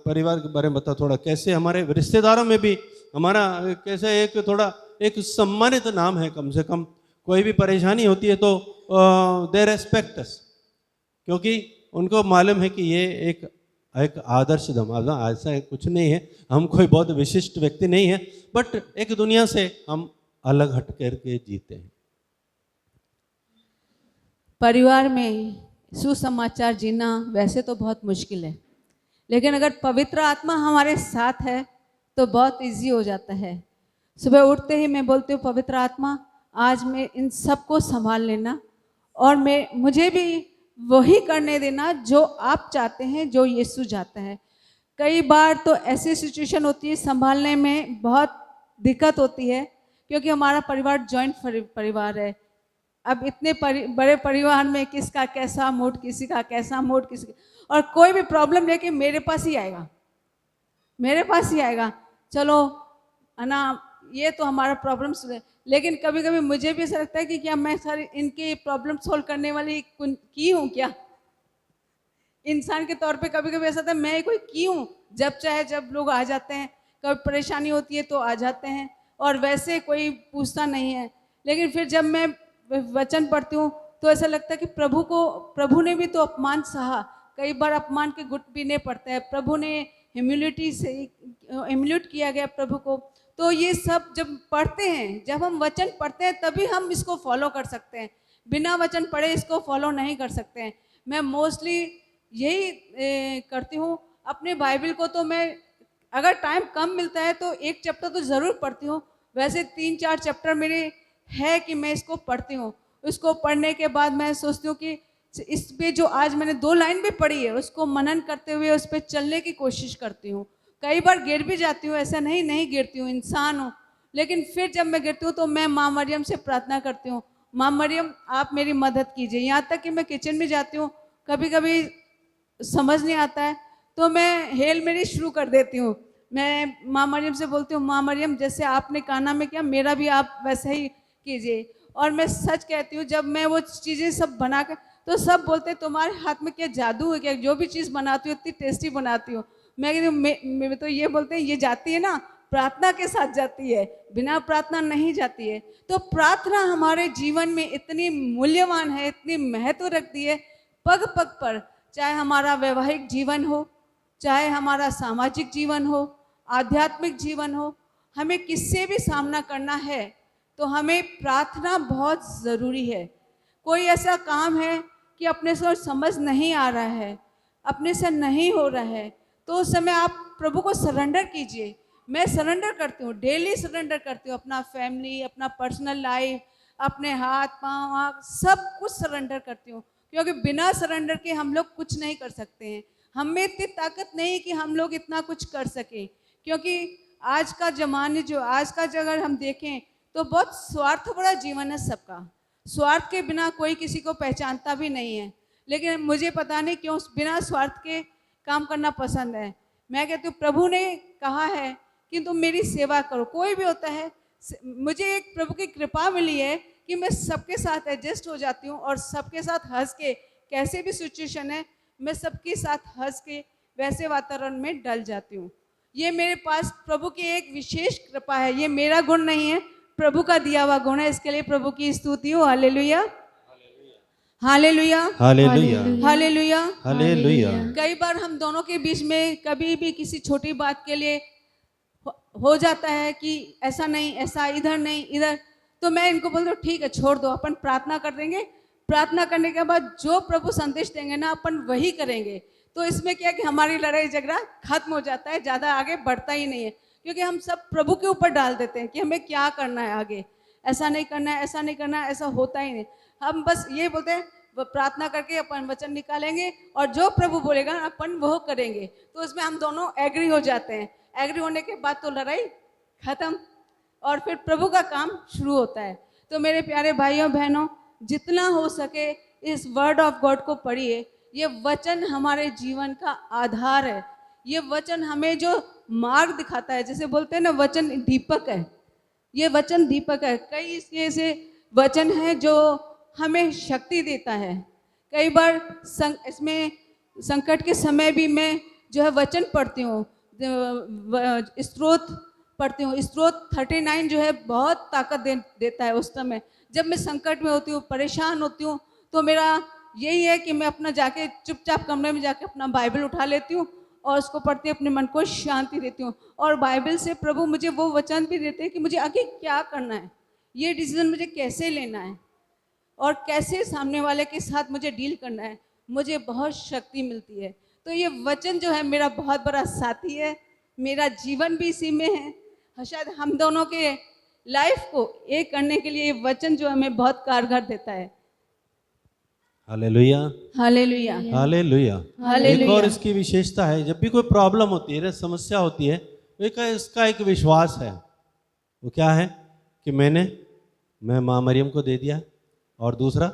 परिवार के बारे में बता थोड़ा, कैसे हमारे रिश्तेदारों में भी हमारा कैसे एक थोड़ा एक सम्मानित नाम है। कम से कम कोई भी परेशानी होती है तो दे रेस्पेक्ट अस, क्योंकि उनको मालूम है कि ये एक आदर्श धमाल। ऐसा कुछ नहीं है, हम कोई बहुत विशिष्ट व्यक्ति नहीं है, बट एक दुनिया से हम अलग हट करके जीते हैं। परिवार में सुसमाचार जीना वैसे तो बहुत मुश्किल है, लेकिन अगर पवित्र आत्मा हमारे साथ है तो बहुत इजी हो जाता है। सुबह उठते ही मैं बोलती हूँ, पवित्र आत्मा आज मैं इन सबको संभाल लेना, और मुझे भी वही करने देना जो आप चाहते हैं, जो यीशु चाहता है। कई बार तो ऐसी सिचुएशन होती है, संभालने में बहुत दिक्कत होती है, क्योंकि हमारा परिवार जॉइंट परिवार है। अब इतने बड़े परिवार में किसका कैसा मूड, किसी का कैसा मूड, किसी का, और कोई भी प्रॉब्लम लेके मेरे पास ही आएगा, मेरे पास ही आएगा। चलो ना, ये तो हमारा प्रॉब्लम है, लेकिन कभी कभी मुझे भी ऐसा लगता है कि क्या मैं सारी इनके प्रॉब्लम सॉल्व करने वाली की हूँ क्या? इंसान के तौर पे कभी कभी ऐसा था मैं कोई क्यों, जब चाहे जब लोग आ जाते हैं, कभी परेशानी होती है तो आ जाते हैं और वैसे कोई पूछता नहीं है। लेकिन फिर जब मैं वचन पढ़ती हूँ तो ऐसा लगता है कि प्रभु ने भी तो अपमान सहा, कई बार अपमान के घुट पीने पड़ते हैं, प्रभु ने ह्यूमिलेट किया गया प्रभु को। तो ये सब जब पढ़ते हैं, जब हम वचन पढ़ते हैं तभी हम इसको फॉलो कर सकते हैं, बिना वचन पढ़े इसको फॉलो नहीं कर सकते हैं। मैं मोस्टली यही करती हूँ। अपने बाइबल को तो मैं अगर टाइम कम मिलता है तो एक चैप्टर तो ज़रूर पढ़ती हूँ, वैसे 3-4 चैप्टर मेरे है कि मैं इसको पढ़ती हूँ। उसको पढ़ने के बाद मैं सोचती हूँ कि इस पे जो आज मैंने 2 लाइन भी पढ़ी है उसको मनन करते हुए उस पर चलने की कोशिश करती हूँ। कई बार गिर भी जाती हूँ, ऐसा नहीं गिरती हूँ, इंसान हूँ, लेकिन फिर जब मैं गिरती हूँ तो मैं माँ मरियम से प्रार्थना करती हूँ, माँ मरियम आप मेरी मदद कीजिए। यहाँ तक कि मैं किचन में जाती हूँ, कभी कभी समझ नहीं आता है तो मैं हेल मेरी शुरू कर देती हूँ। मैं माँ मरियम से बोलती हूँ, माँ मरियम जैसे आपने काना में किया मेरा भी आप वैसा ही कीजिए। और मैं सच कहती हूँ, जब मैं वो चीज़ें सब बना कर, तो सब बोलते हैं तुम्हारे हाथ में क्या जादू है क्या, जो भी चीज़ बनाती हो इतनी टेस्टी बनाती हो। मैं कहती हूँ मैं तो ये बोलते हैं ये जाती है ना प्रार्थना के साथ जाती है, बिना प्रार्थना नहीं जाती है। तो प्रार्थना हमारे जीवन में इतनी मूल्यवान है, इतनी महत्व रखती है, पग पग पर, चाहे हमारा वैवाहिक जीवन हो, चाहे हमारा सामाजिक जीवन हो, आध्यात्मिक जीवन हो, हमें किससे भी सामना करना है तो हमें प्रार्थना बहुत ज़रूरी है। कोई ऐसा काम है कि अपने से समझ नहीं आ रहा है, अपने से नहीं हो रहा है, तो उस समय आप प्रभु को सरेंडर कीजिए। मैं सरेंडर करती हूँ, डेली सरेंडर करती हूँ, अपना फैमिली, अपना पर्सनल लाइफ, अपने हाथ पाँव आँख सब कुछ सरेंडर करती हूँ, क्योंकि बिना सरेंडर के हम लोग कुछ नहीं कर सकते हैं। हम में इतनी ताकत नहीं कि हम लोग इतना कुछ कर सकें, क्योंकि आज का ज़माने जो आज का अगर हम देखें तो बहुत स्वार्थ भरा जीवन है सबका। स्वार्थ के बिना कोई किसी को पहचानता भी नहीं है, लेकिन मुझे पता नहीं क्यों बिना स्वार्थ के काम करना पसंद है। मैं कहती हूँ प्रभु ने कहा है कि तुम मेरी सेवा करो, कोई भी होता है। मुझे एक प्रभु की कृपा मिली है कि मैं सबके साथ एडजस्ट हो जाती हूँ और सबके साथ हंस के, कैसे भी सिचुएशन है मैं सबके साथ हंस के वैसे वातावरण में डल जाती हूँ। ये मेरे पास प्रभु की एक विशेष कृपा है, ये मेरा गुण नहीं है, प्रभु का दिया हुआ गुण है। इसके लिए प्रभु की स्तुति हो। Hallelujah, hallelujah, hallelujah, hallelujah, hallelujah. कई बार हम दोनों के बीच में कभी भी किसी छोटी बात के लिए हो जाता है कि ऐसा नहीं, ऐसा इधर नहीं इधर, तो मैं इनको बोलती हूँ ठीक है छोड़ दो, अपन प्रार्थना कर देंगे, प्रार्थना करने के बाद जो प्रभु संदेश देंगे ना अपन वही करेंगे। तो इसमें क्या कि हमारी लड़ाई झगड़ा खत्म हो जाता है, ज़्यादा आगे बढ़ता ही नहीं है, क्योंकि हम सब प्रभु के ऊपर डाल देते हैं कि हमें क्या करना है आगे, ऐसा नहीं करना है, ऐसा नहीं करना है, ऐसा होता ही नहीं। हम बस ये बोलते हैं प्रार्थना करके अपन वचन निकालेंगे और जो प्रभु बोलेगा अपन वो करेंगे। तो उसमें हम दोनों एग्री हो जाते हैं। एग्री होने के बाद तो लड़ाई खत्म और फिर प्रभु का काम शुरू होता है। तो मेरे प्यारे भाइयों बहनों, जितना हो सके इस वर्ड ऑफ गॉड को पढ़िए। ये वचन हमारे जीवन का आधार है। ये वचन हमें जो मार्ग दिखाता है, जैसे बोलते हैं ना वचन दीपक है, ये वचन दीपक है। कई ऐसे वचन हैं जो हमें शक्ति देता है। कई बार इसमें संकट के समय भी मैं जो है वचन पढ़ती हूँ, स्तोत्र पढ़ती हूँ। स्तोत्र 39 जो है बहुत ताकत देता है। उस समय जब मैं संकट में होती हूँ, परेशान होती हूँ, तो मेरा यही है कि मैं अपना जाके चुपचाप कमरे में जाके अपना बाइबल उठा लेती हूँ और उसको पढ़ती अपने मन को शांति देती हूँ। और बाइबल से प्रभु मुझे वो वचन भी देते हैं कि मुझे आगे क्या करना है, ये डिसीजन मुझे कैसे लेना है और कैसे सामने वाले के साथ मुझे डील करना है, मुझे बहुत शक्ति मिलती है। तो ये वचन जो है मेरा बहुत बड़ा साथी है, मेरा जीवन भी इसी में है। शायद हम दोनों के लाइफ को एक करने के लिए ये वचन जो हमें बहुत कारगर देता है। Hallelujah, hallelujah, hallelujah. हालेलुया। एक और इसकी विशेषता है, जब भी कोई प्रॉब्लम होती है, समस्या होती है, तो इसका एक विश्वास है। वो क्या है कि मैं माँ मरियम को दे दिया और दूसरा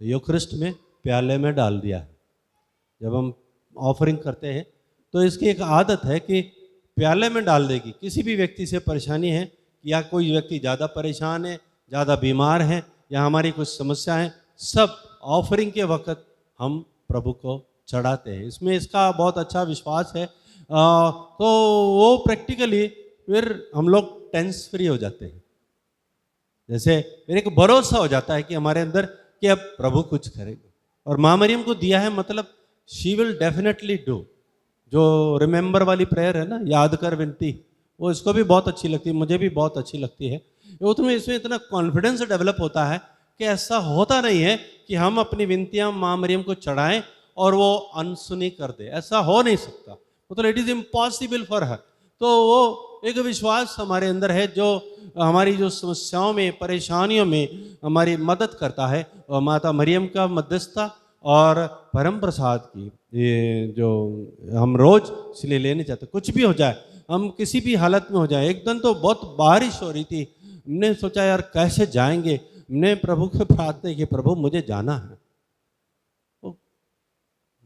यूखरिस्ट में प्याले में डाल दिया। जब हम ऑफरिंग करते हैं तो इसकी एक आदत है कि प्याले में डाल देगी। किसी भी व्यक्ति से परेशानी है या कोई व्यक्ति ज़्यादा परेशान है, ज़्यादा बीमार है या हमारी कुछ समस्या है, सब ऑफरिंग के वक्त हम प्रभु को चढ़ाते हैं। इसमें इसका बहुत अच्छा विश्वास है। तो वो प्रैक्टिकली फिर हम लोग टेंस फ्री हो जाते हैं। जैसे फिर एक भरोसा हो जाता है कि हमारे अंदर कि अब प्रभु कुछ करेगा, और माँ मरियम को दिया है, मतलब शी विल डेफिनेटली डू। जो रिमेंबर वाली प्रेयर है ना, याद कर विनती, वो इसको भी बहुत अच्छी लगती है, मुझे भी बहुत अच्छी लगती है। वो तुम्हें इसमें इतना कॉन्फिडेंस डेवलप होता है कि ऐसा होता नहीं है कि हम अपनी विनतियाँ माँ मरियम को चढ़ाएं और वो अनसुनी कर दे, ऐसा हो नहीं सकता, मतलब it is impossible for her. तो वो एक विश्वास हमारे अंदर है जो हमारी जो समस्याओं में, परेशानियों में हमारी मदद करता है। और माता मरियम का मध्यस्थता और परम प्रसाद की ये जो हम रोज इसलिए लेने चाहते, कुछ भी हो जाए, हम किसी भी हालत में हो जाए। एक दिन तो बहुत बारिश हो रही थी, हमने सोचा यार कैसे जाएंगे, हमने प्रभु को प्रार्थना की, प्रभु मुझे जाना है। तो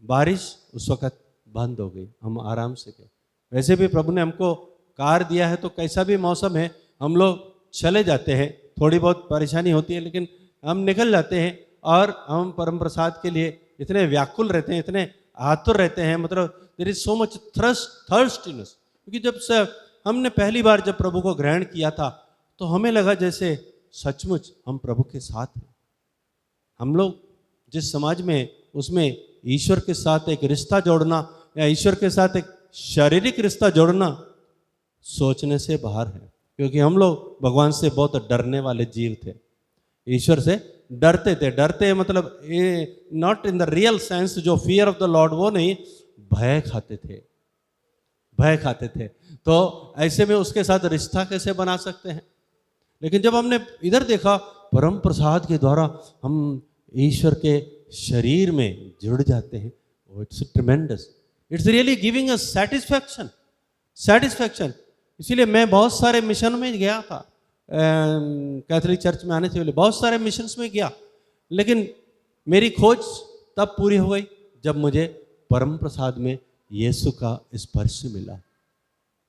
बारिश उस वक़्त बंद हो गई, हम आराम से गए। वैसे भी प्रभु ने हमको कार दिया है, तो कैसा भी मौसम है हम लोग चले जाते हैं। थोड़ी बहुत परेशानी होती है लेकिन हम निकल जाते हैं, और हम परम प्रसाद के लिए इतने व्याकुल रहते हैं, इतने आतुर रहते हैं, मतलब देयर इज सो मच थर्स्टीनेस। क्योंकि जब से हमने पहली बार जब प्रभु को ग्रहण किया था, तो हमें लगा जैसे सचमुच हम प्रभु के साथ हैं। हम लोग जिस समाज में, उसमें ईश्वर के साथ एक रिश्ता जोड़ना या ईश्वर के साथ एक शारीरिक रिश्ता जोड़ना सोचने से बाहर है। क्योंकि हम लोग भगवान से बहुत डरने वाले जीव थे, ईश्वर से डरते थे। डरते मतलब ये not in the real sense जो फियर ऑफ द लॉर्ड, वो नहीं, भय खाते थे, भय खाते थे। तो ऐसे में उसके साथ रिश्ता कैसे बना सकते हैं। लेकिन जब हमने इधर देखा, परम प्रसाद के द्वारा हम ईश्वर के शरीर में जुड़ जाते हैं। It's tremendous, it's really giving a satisfaction. इसीलिए मैं बहुत सारे मिशन में गया था, कैथोलिक चर्च में आने से पहले बहुत सारे मिशंस में गया, लेकिन मेरी खोज तब पूरी हो गई जब मुझे परम प्रसाद में यीशु का स्पर्श मिला।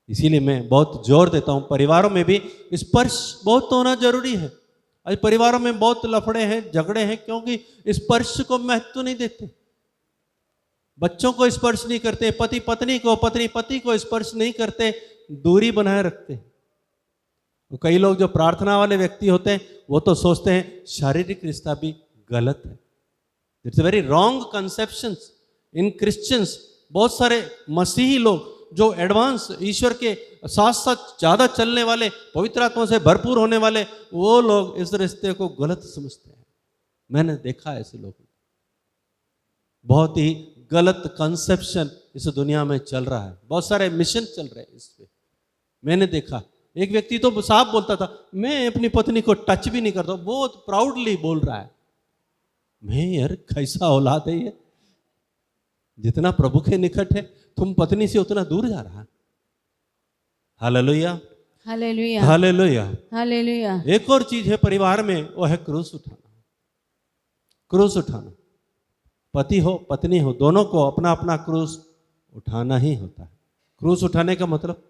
इसीलिए मैं बहुत जोर देता हूँ, परिवारों में भी स्पर्श बहुत होना जरूरी है। आज परिवारों में बहुत लफड़े हैं, झगड़े हैं, क्योंकि स्पर्श को महत्व नहीं देते। बच्चों को स्पर्श नहीं करते, पति पत्नी को, पत्नी पति को स्पर्श नहीं करते, दूरी बनाए रखते। तो कई लोग जो प्रार्थना वाले व्यक्ति होते हैं, वो तो सोचते हैं शारीरिक रिश्ता भी गलत है। It's a very wrong conception in Christians. बहुत सारे मसीही लोग जो एडवांस ईश्वर के साथ साथ ज़्यादा चलने वाले, पवित्र आत्मा से भरपूर होने वाले, वो लोग इस रिश्ते को गलत समझते हैं। मैंने देखा ऐसे लोग, बहुत ही गलत कंसेप्शन इस दुनिया में चल रहा है, बहुत सारे मिशन चल रहे हैं इस पे। मैंने देखा एक व्यक्ति तो साफ बोलता था, मैं अपनी पत्नी को टच भी नहीं करता, बहुत प्राउडली बोल रहा है। मैं यार कैसा औलाद है ये, जितना प्रभु के निकट है तुम पत्नी से उतना दूर जा रहा है। Hallelujah, hallelujah, hallelujah, hallelujah. एक और चीज है परिवार में, वो है क्रूस उठाना। क्रूस उठाना, पति हो पत्नी हो, दोनों को अपना अपना क्रूस उठाना ही होता है। क्रूस उठाने का मतलब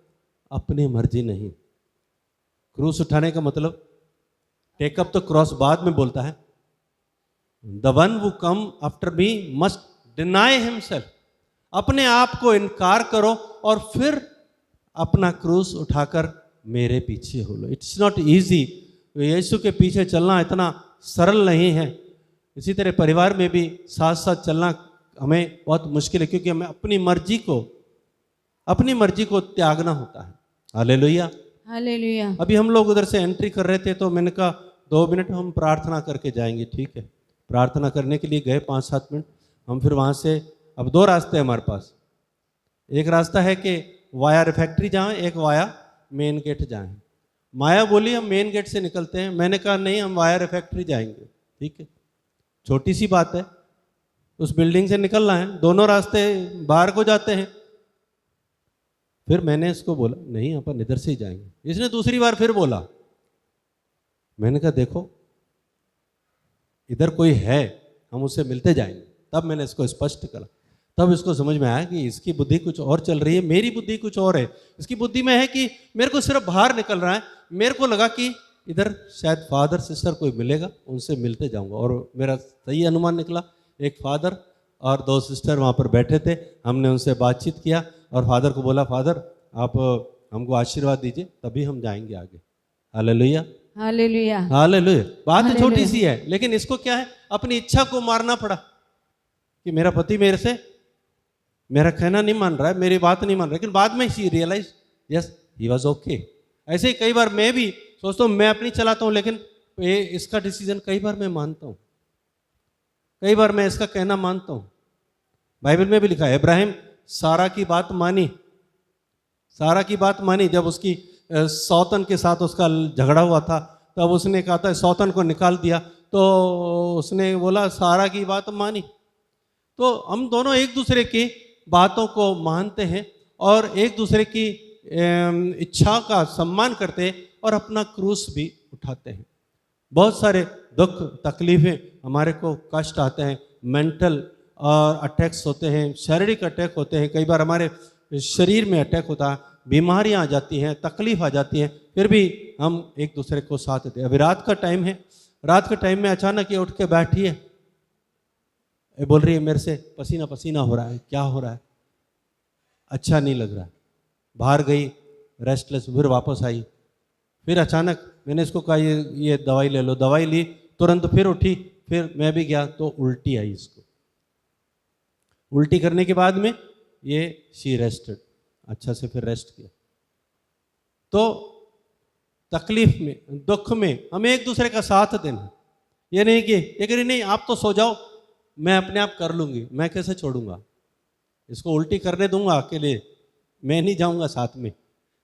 अपनी मर्जी नहीं। क्रूस उठाने का मतलब, टेक अप द क्रॉस बाद में बोलता है, the one who come after me must deny himself. अपने आप को इनकार करो और फिर अपना क्रूस उठाकर मेरे पीछे हो लो। It's not easy. यीशु के पीछे चलना इतना सरल नहीं है। इसी तरह परिवार में भी साथ साथ चलना हमें बहुत मुश्किल है, क्योंकि हमें अपनी मर्जी को त्यागना होता है। Hallelujah, hallelujah. अभी हम लोग उधर से एंट्री कर रहे थे, तो मैंने कहा 2 मिनट हम प्रार्थना करके जाएंगे। ठीक है, प्रार्थना करने के लिए गए 5-7 मिनट। हम फिर वहाँ से, अब 2 रास्ते हैं हमारे पास। एक रास्ता है कि वाया रिफैक्ट्री जाएं, एक वाया मेन गेट जाएं। माया बोली हम मेन गेट से निकलते हैं, मैंने कहा नहीं, हम वाया रिफैक्ट्री जाएंगे। ठीक है, छोटी सी बात है, उस बिल्डिंग से निकलना है, दोनों रास्ते बाहर को जाते हैं। फिर मैंने इसको बोला नहीं, अपन इधर से ही जाएंगे। इसने दूसरी बार फिर बोला। मैंने कहा देखो इधर कोई है, हम उससे मिलते जाएंगे। तब मैंने इसको स्पष्ट करा, तब इसको समझ में आया कि इसकी बुद्धि कुछ और चल रही है, मेरी बुद्धि कुछ और है। इसकी बुद्धि में है कि मेरे को सिर्फ बाहर निकल रहा है, मेरे को लगा कि इधर शायद फादर सिस्टर कोई मिलेगा, उनसे मिलते जाऊंगा। और मेरा सही अनुमान निकला, एक फादर और 2 सिस्टर वहाँ पर बैठे थे। हमने उनसे बातचीत किया और फादर को बोला, फादर आप हमको आशीर्वाद दीजिए, तभी हम जाएंगे आगे। Hallelujah, hallelujah. हालेलुया। बात हालेलुया। छोटी सी है, लेकिन इसको क्या है, अपनी इच्छा को मारना पड़ा कि मेरा पति मेरे से मेरा कहना नहीं मान रहा है, मेरी बात नहीं मान रहा है। लेकिन बाद में she realise yes he was okay. ऐसे ही कई बार मैं भी सोचता हूँ मैं अपनी चलाता हूँ, लेकिन ये इसका डिसीजन कई बार मैं मानता हूँ, कई बार मैं इसका कहना मानता हूँ। बाइबल में भी लिखा है इब्राहिम सारा की बात मानी, सारा की बात मानी। जब उसकी सौतन के साथ उसका झगड़ा हुआ था, तब उसने कहा था सौतन को निकाल दिया, तो उसने बोला सारा की बात मानी। तो हम दोनों एक दूसरे की बातों को मानते हैं और एक दूसरे की इच्छा का सम्मान करते हैं और अपना क्रूस भी उठाते हैं। बहुत सारे दुख तकलीफें हमारे को कष्ट आते हैं, मेंटल और अटैक्स होते हैं, शारीरिक अटैक होते हैं, कई बार हमारे शरीर में अटैक होता है, बीमारियां आ जाती हैं, तकलीफ आ जाती हैं, फिर भी हम एक दूसरे को साथ देते हैं। अभी रात का टाइम है, रात के टाइम में अचानक ये उठ के बैठी है, ये बोल रही है मेरे से पसीना पसीना हो रहा है, क्या हो रहा है, अच्छा नहीं लग रहा है। बाहर गई रेस्टलेस, फिर वापस आई, फिर अचानक मैंने इसको कहा ये दवाई ले लो, दवाई ली, तुरंत फिर उठी, फिर मैं भी गया तो उल्टी आई इसको। उल्टी करने के बाद में ये शी रेस्टेड, अच्छा से फिर रेस्ट किया। तो तकलीफ में, दुख में हमें एक दूसरे का साथ देना, ये नहीं कि ये कह रही नहीं आप तो सो जाओ, मैं अपने आप कर लूंगी, मैं कैसे छोड़ूंगा, इसको उल्टी करने दूंगा अकेले, मैं नहीं जाऊंगा साथ में।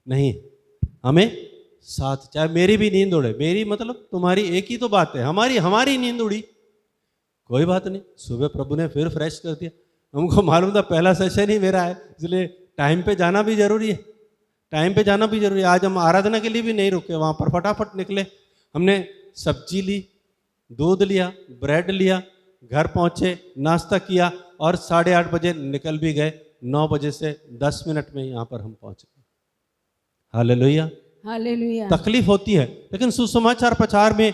नहीं, हमें साथ, चाहे मेरी भी नींद उड़े, मेरी मतलब तुम्हारी एक ही तो बात है, हमारी नींद उड़ी, कोई बात नहीं, सुबह प्रभु ने फिर फ्रेश कर दिया। हमको मालूम था पहला सेशन ही मेरा है, इसलिए टाइम पे जाना भी जरूरी है, टाइम पे जाना भी जरूरी है। आज हम आराधना के लिए भी नहीं रुके, वहाँ पर फटाफट निकले, हमने सब्जी ली, दूध लिया, ब्रेड लिया, घर पहुँचे, नाश्ता किया और 8:30 बजे निकल भी गए। 9 बजे से 10 मिनट में यहाँ पर हम पहुँच गए। Hallelujah, hallelujah. तकलीफ होती है, लेकिन सुसमाचार प्रचार में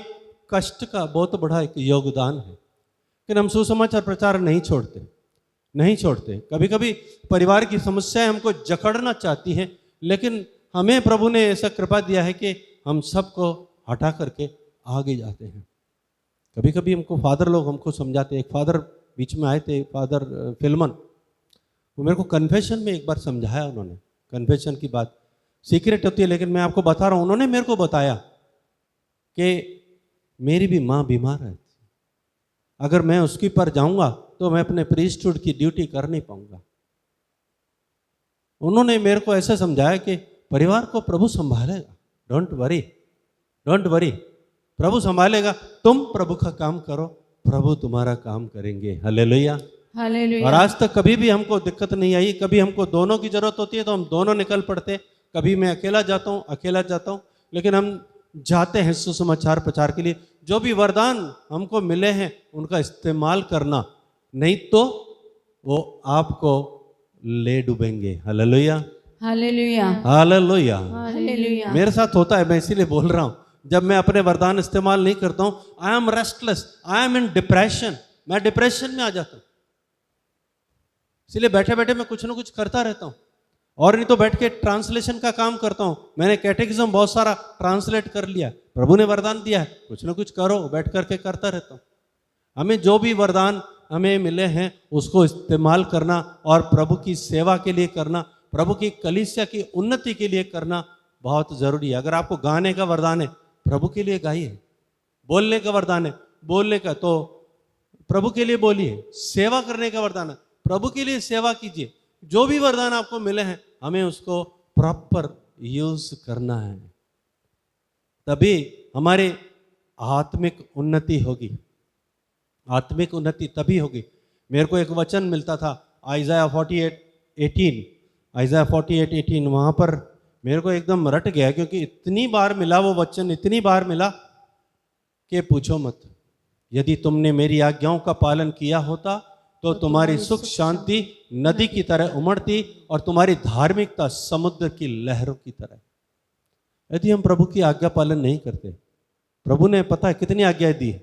कष्ट का बहुत बड़ा एक योगदान है, लेकिन हम सुसमाचार प्रचार नहीं छोड़ते। कभी कभी परिवार की समस्याएं हमको जकड़ना चाहती हैं, लेकिन हमें प्रभु ने ऐसा कृपा दिया है कि हम सबको हटा करके आगे जाते हैं। कभी कभी हमको फादर लोग हमको समझाते हैं। एक फादर बीच में आए थे, फादर फिल्मन, वो मेरे को कन्फेशन में एक बार समझाया उन्होंने। कन्फेशन की बात सीक्रेट होती है, लेकिन मैं आपको बता रहा हूँ, उन्होंने मेरे को बताया कि मेरी भी माँ बीमार है, अगर मैं उसकी पर जाऊंगा तो मैं अपने प्रीस्टहुड की ड्यूटी कर नहीं पाऊंगा। उन्होंने मेरे को ऐसा समझाया कि परिवार को प्रभु संभालेगा, डोंट वरी, प्रभु संभालेगा, तुम प्रभु का काम करो, प्रभु तुम्हारा काम करेंगे। Hallelujah, hallelujah. और आज तक कभी भी हमको दिक्कत नहीं आई। कभी हमको दोनों की जरूरत होती है तो हम दोनों निकल पड़ते, कभी मैं अकेला जाता हूँ, लेकिन हम जाते हैं सुसमाचार प्रचार के लिए। जो भी वरदान हमको मिले हैं उनका इस्तेमाल करना, नहीं तो वो आपको ले डूबेंगे। Hallelujah, hallelujah. हालेलुया। हालेलुया। मेरे साथ होता है, मैं इसीलिए बोल रहा हूँ, जब मैं अपने वरदान इस्तेमाल नहीं करता हूँ, I am restless, I am in depression, मैं डिप्रेशन में आ जाता हूँ। इसलिए बैठे बैठे मैं कुछ ना कुछ करता रहता हूँ, और नहीं तो बैठ के ट्रांसलेशन का काम करता हूँ। मैंने कैटेकिज्म बहुत सारा ट्रांसलेट कर लिया, प्रभु ने वरदान दिया है, कुछ ना कुछ करो, बैठ करके करता रहता हूँ। हमें जो भी वरदान हमें मिले हैं उसको इस्तेमाल करना और प्रभु की सेवा के लिए करना, प्रभु की कलीसिया की उन्नति के लिए करना बहुत जरूरी है। अगर आपको गाने का वरदान है, प्रभु के लिए गाइए। बोलने का वरदान है, बोलने का तो प्रभु के लिए बोलिए। सेवा करने का वरदान है, प्रभु के लिए सेवा कीजिए। जो भी वरदान आपको मिले हैं हमें उसको प्रॉपर यूज करना है, तभी हमारी आत्मिक उन्नति होगी। आत्मिक उन्नति तभी होगी। मेरे को एक वचन मिलता था आइज़ाया 48:18, वहाँ पर मेरे को एकदम रट गया, क्योंकि इतनी बार मिला वो वचन, इतनी बार मिला कि पूछो मत। यदि तुमने मेरी आज्ञाओं का पालन किया होता तो तुम्हारी सुख शांति नदी की तरह उमड़ती और तुम्हारी धार्मिकता समुद्र की लहरों की तरह। यदि हम प्रभु की आज्ञा पालन नहीं करते, प्रभु ने पता है कितनी आज्ञाएं दी।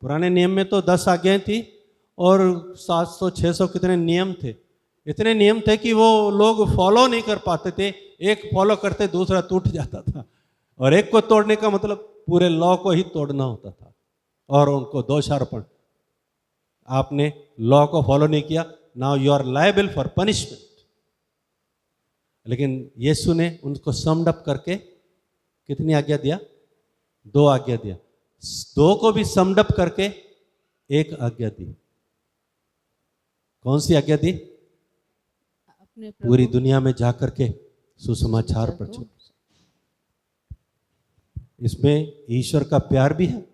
पुराने नियम में तो 10 आज्ञाएं थी और 700-600 कितने नियम थे, इतने नियम थे कि वो लोग फॉलो नहीं कर पाते थे। एक फॉलो करते दूसरा टूट जाता था, और एक को तोड़ने का मतलब पूरे लॉ को ही तोड़ना होता था और उनको दोषारोपण। आपने लॉ को फॉलो नहीं किया, now you are liable for punishment. लेकिन यीशु ने उनको समड अप करके कितनी आज्ञा दिया? 2 आज्ञा दिया। 2 को भी समड अप करके 1 आज्ञा दी। कौन सी आज्ञा दी? अपने पूरी दुनिया में जाकर के सुसमाचार प्रचार। इसमें ईश्वर का प्यार भी है,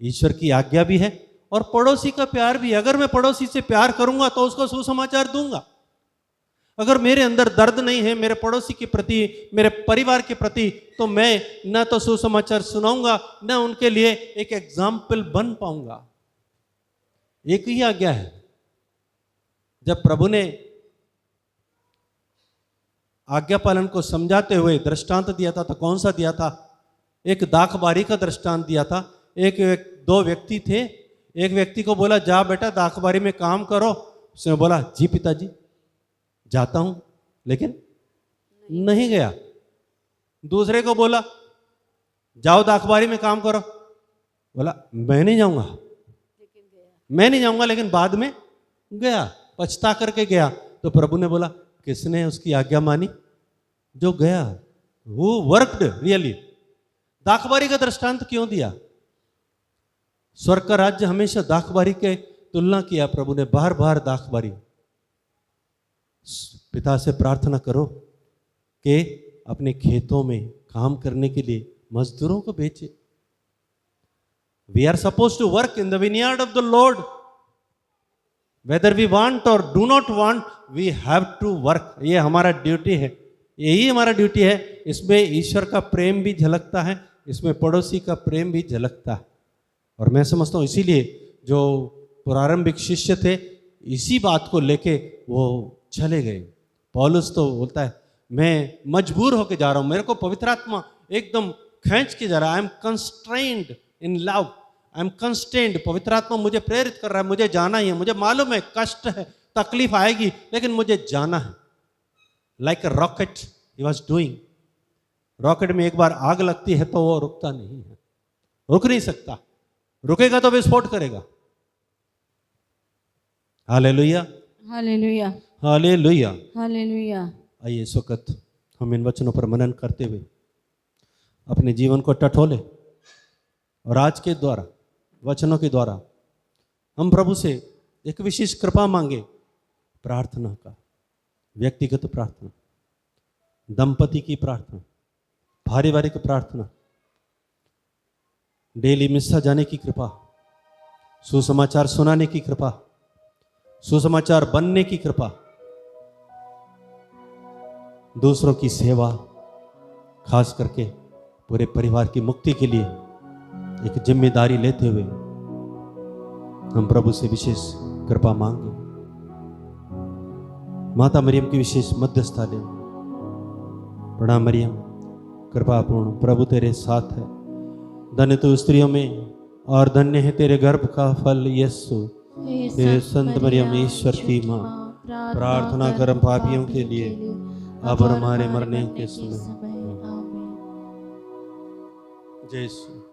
ईश्वर की आज्ञा भी है, और पड़ोसी का प्यार भी है। अगर मैं पड़ोसी से प्यार करूंगा तो उसको सुसमाचार दूंगा। अगर मेरे अंदर दर्द नहीं है मेरे पड़ोसी के प्रति, मेरे परिवार के प्रति, तो मैं न तो सुसमाचार सुनाऊंगा, न उनके लिए एक एग्जाम्पल बन पाऊंगा। एक ही आज्ञा है। जब प्रभु ने आज्ञा पालन को समझाते हुए दृष्टांत दिया था, तो कौन सा दिया था? एक दाखबारी का दृष्टांत दिया था। 2 व्यक्ति थे। एक व्यक्ति को बोला, जा बेटा दाखबारी में काम करो। उसने बोला, जी पिताजी जाता हूं, लेकिन नहीं गया। दूसरे को बोला, जाओ दाखबारी में काम करो। बोला, मैं नहीं जाऊंगा, मैं नहीं जाऊंगा, लेकिन बाद में गया, पछता करके गया। तो प्रभु ने बोला, किसने उसकी आज्ञा मानी? जो गया, वो वर्कड रियली। दाखबारी का दृष्टांत क्यों दिया? स्वर्ग का राज्य हमेशा दाखबारी के तुलना किया प्रभु ने, बार बार दाखबारी। पिता से प्रार्थना करो कि अपने खेतों में काम करने के लिए मजदूरों को भेजे। We are suppose to work in the vineyard of the Lord, whether we want और do not want, we have to work. ये हमारा ड्यूटी है, यही हमारा ड्यूटी है। इसमें ईश्वर का प्रेम भी झलकता है, इसमें पड़ोसी का प्रेम भी झलकता है। और मैं समझता हूँ इसीलिए जो प्रारंभिक शिष्य थे, इसी बात को लेके वो चले गए। पौलुस तो बोलता है, मैं मजबूर होके जा रहा हूँ, मेरे को पवित्र आत्मा एकदम खींच के जा रहा है। I am constrained in love, I am constrained. पवित्र आत्मा मुझे प्रेरित कर रहा है, मुझे जाना ही है। मुझे मालूम है कष्ट है, तकलीफ आएगी, लेकिन मुझे जाना है। Like a rocket he was doing. Rocket में एक बार आग लगती है तो वो रुकता नहीं है, रुक नहीं सकता। रुकेगा तो विस्फोट करेगा। Hallelujah, hallelujah, hallelujah, hallelujah. आइए इस वक्त हम इन वचनों पर मनन करते हुए अपने जीवन को टटोले, और आज के द्वारा, वचनों के द्वारा हम प्रभु से एक विशेष कृपा मांगे। प्रार्थना का, व्यक्तिगत प्रार्थना, दंपति की प्रार्थना, पारिवारिक प्रार्थना, डेली मिस्सा जाने की कृपा, सुसमाचार सुनाने की कृपा, सुसमाचार बनने की कृपा, दूसरों की सेवा, खास करके पूरे परिवार की मुक्ति के लिए एक जिम्मेदारी लेते हुए हम प्रभु से विशेष कृपा मांगे। माता मरियम की विशेष मध्यस्थता ले। प्रणाम मरियम, कृपापूर्ण, प्रभु तेरे साथ है। धन्य तू स्त्रियों में और धन्य है तेरे गर्भ का फल यीशु। हे संत मरियम ईश्वर की माँ, प्रार्थना कर हम पापियों के लिए अब और हमारे मरने के समय। जय यीशु।